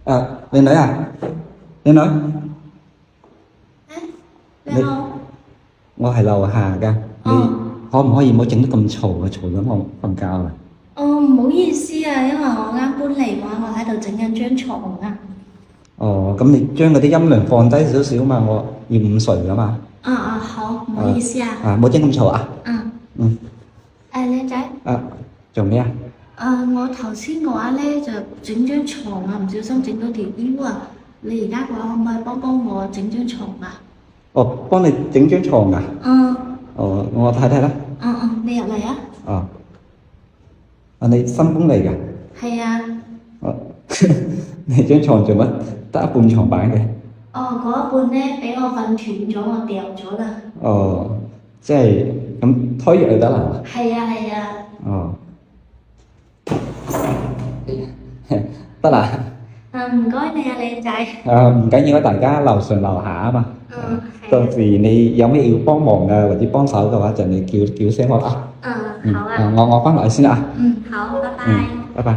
Lên đấy à? Lên đấy. Lên Đi. không? 我係樓下㗎，你可唔可以唔好整得咁嘈啊？嘈咗我瞓覺啦。唔好意思啊，因為我啱搬嚟嘛，我喺度整緊張床啊。哦，咁你將嗰啲音量放低少少嘛，我要午睡㗎嘛。好，唔好意思啊。唔好整咁嘈啊。嗯。靚仔。做咩啊？我頭先嘅話咧就整張床啊，唔小心整到條腰啊。你而家嘅話可唔可以幫我整張床啊？哦，幫你整張床啊？哦，我睇睇啦。你入嚟啊。你新搬嚟㗎？係啊。你張床做乜得一半床板嘅？嗰一半咧俾我瞓斷咗，我掉咗啦。即係咁推入就得啦。係啊。得啦。唔該你啊，靚仔。唔緊要啊，大家樓上樓下啊嘛。到時你有咩要幫忙啊或者幫手嘅話，就你叫聲我啦。好啊。我翻落去先啦。好，拜拜。拜拜。